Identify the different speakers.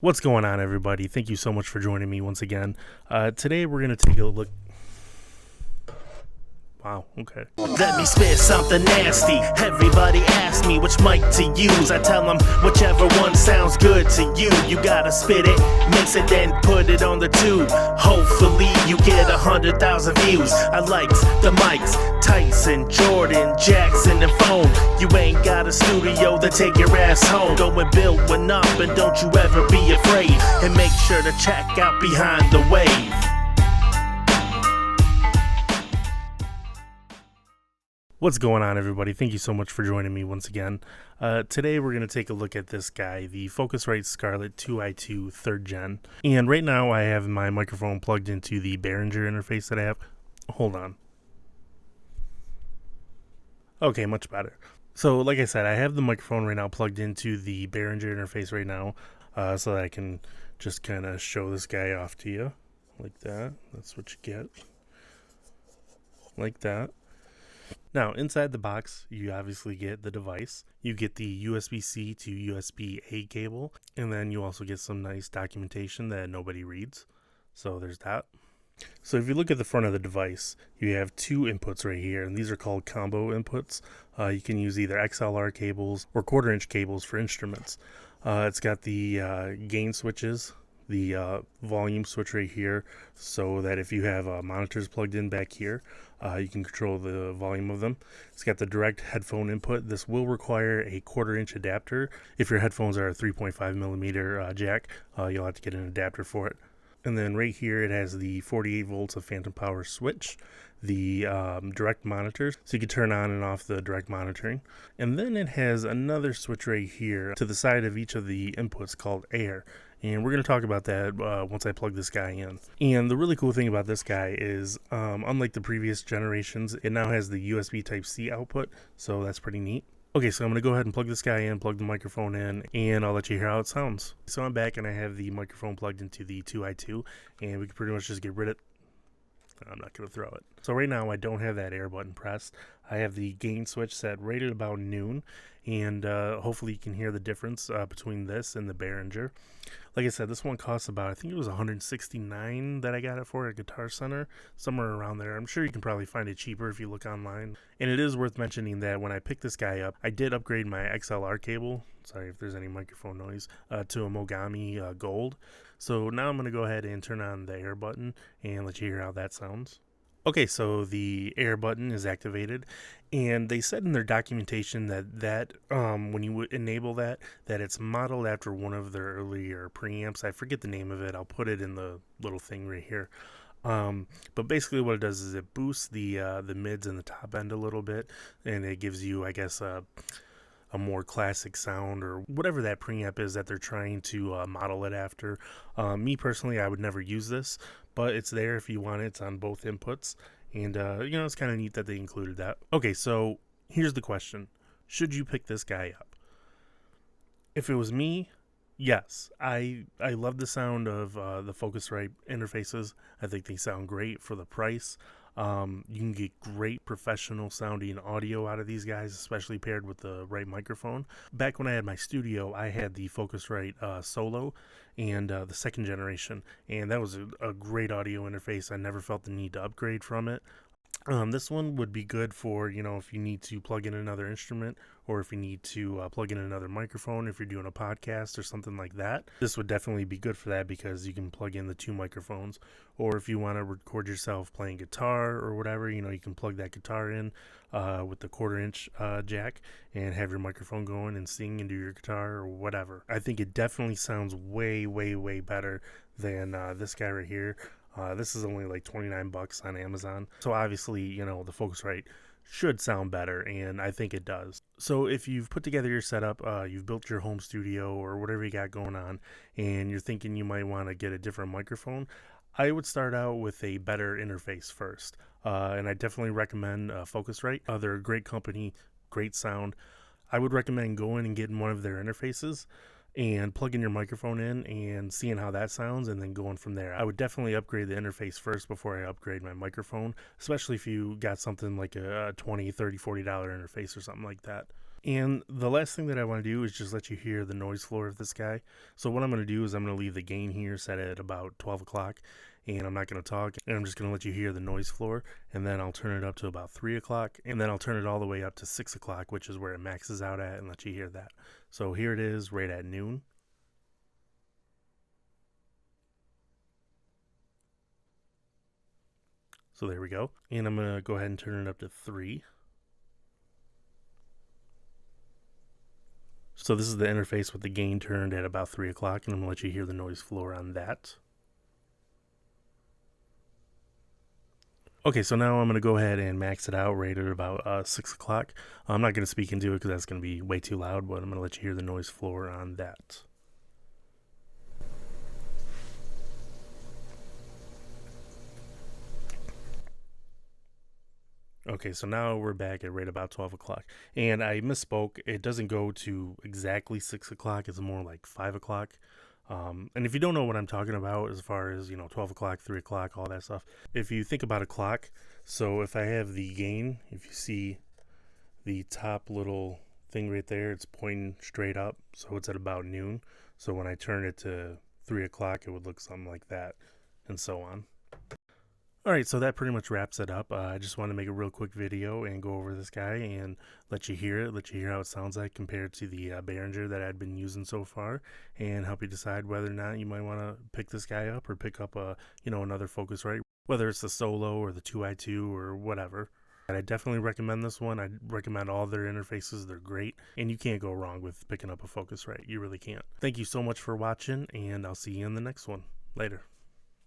Speaker 1: What's going on, everybody? Thank you so much for joining me once again. Today we're going to take a look. Wow, okay.
Speaker 2: Let me spit something nasty. Everybody asks me which mic to use. I tell them whichever one sounds good to you. You gotta spit it, mix it, then put it on the tube. Hopefully you get 100,000 views. I liked the mics, Tyson, Jordan, Jackson, and Phone. You ain't got a studio, then take your ass home. Go and build one up, and don't you ever be afraid. And make sure to check out Behind the Wave.
Speaker 1: What's going on, everybody? Thank you so much for joining me once again. Today we're going to take a look at this guy, the Focusrite Scarlett 2i2 3rd Gen. And right now I have my microphone plugged into the Behringer interface that I have. Hold on. Okay, much better. So like I said, I have the microphone right now plugged into the Behringer interface right now, so that I can just kind of show this guy off to you like that. That's what you get. Like that. Now, inside the box, you obviously get the device. You get the USB-C to USB-A cable, and then you also get some nice documentation that nobody reads. So there's that. So if you look at the front of the device, you have two inputs right here, and these are called combo inputs. You can use either XLR cables or 1/4-inch cables for instruments. It's got the gain switches, the volume switch right here, so that if you have monitors plugged in back here, you can control the volume of them. It's got the direct headphone input. This will require a 1/4-inch adapter. If your headphones are a 3.5 millimeter jack, you'll have to get an adapter for it. And then right here it has the 48 volts of phantom power switch, the direct monitors, so you can turn on and off the direct monitoring. And then it has another switch right here to the side of each of the inputs called air. And we're going to talk about that once I plug this guy in. And the really cool thing about this guy is, unlike the previous generations, it now has the USB Type-C output, so that's pretty neat. Okay, so I'm going to go ahead and plug this guy in, plug the microphone in, and I'll let you hear how it sounds. So I'm back and I have the microphone plugged into the 2i2, and we can pretty much just get rid of it. I'm not going to throw it. So right now I don't have that air button pressed. I have the gain switch set right at about noon, and hopefully you can hear the difference between this and the Behringer. Like I said, this one costs about, I think it was $169 that I got it for at Guitar Center, somewhere around there. I'm sure you can probably find it cheaper if you look online. And it is worth mentioning that when I picked this guy up, I did upgrade my XLR cable, sorry if there's any microphone noise, to a Mogami Gold. So now I'm going to go ahead and turn on the air button and let you hear how that sounds. Okay, so the air button is activated, and they said in their documentation that when you would enable that it's modeled after one of their earlier preamps. I forget the name of it. I'll put it in the little thing right here. But basically what it does is it boosts the mids and the top end a little bit, and it gives you, I guess, a more classic sound or whatever that preamp is that they're trying to model it after. Me personally, I would never use this, but it's there if you want it. It's on both inputs, and it's kind of neat that they included that. Okay, so here's the question. Should you pick this guy up? If it was me, yes. I love the sound of the Focusrite interfaces. I think they sound great for the price. You can get great professional sounding audio out of these guys, especially paired with the right microphone. Back when I had my studio, I had the Focusrite Solo and the 2nd generation, and that was a great audio interface. I never felt the need to upgrade from it. This one would be good for, if you need to plug in another instrument, or if you need to plug in another microphone, if you're doing a podcast or something like that. This would definitely be good for that because you can plug in the two microphones. Or if you want to record yourself playing guitar or whatever, you can plug that guitar in with the 1/4-inch jack and have your microphone going and sing into your guitar or whatever. I think it definitely sounds way, way, way better than this guy right here. This is only like $29 on Amazon. So obviously, the Focusrite should sound better, and I think it does. So if you've put together your setup, you've built your home studio or whatever you got going on, and you're thinking you might want to get a different microphone, I would start out with a better interface first. And I definitely recommend Focusrite. They're a great company, great sound. I would recommend going and getting one of their interfaces and plugging your microphone in and seeing how that sounds, and then going from there. I would definitely upgrade the interface first before I upgrade my microphone, especially if you got something like a $20, $30, $40 interface or something like that. And the last thing that I want to do is just let you hear the noise floor of this guy. So what I'm going to do is I'm going to leave the gain here set at about 12 o'clock, and I'm not going to talk, and I'm just going to let you hear the noise floor, and then I'll turn it up to about 3 o'clock, and then I'll turn it all the way up to 6 o'clock, which is where it maxes out at, and let you hear that. So here it is right at noon. So there we go. And I'm going to go ahead and turn it up to 3. So this is the interface with the gain turned at about 3 o'clock, and I'm going to let you hear the noise floor on that. Okay, so now I'm going to go ahead and max it out right at about 6 o'clock. I'm not going to speak into it because that's going to be way too loud, but I'm going to let you hear the noise floor on that. Okay, so now we're back at right about 12 o'clock. And I misspoke. It doesn't go to exactly 6 o'clock. It's more like 5 o'clock. And if you don't know what I'm talking about as far as, 12 o'clock, 3 o'clock, all that stuff, if you think about a clock, so if I have the gain, if you see the top little thing right there, it's pointing straight up. So it's at about noon. So when I turn it to 3 o'clock, it would look something like that, and so on. Alright, so that pretty much wraps it up. I just want to make a real quick video and go over this guy and let you hear it, let you hear how it sounds like compared to the Behringer that I'd been using so far, and help you decide whether or not you might want to pick this guy up or pick up another Focusrite, whether it's the Solo or the 2i2 or whatever. And I definitely recommend this one. I recommend all their interfaces. They're great, and you can't go wrong with picking up a Focusrite. You really can't. Thank you so much for watching, and I'll see you in the next one. Later.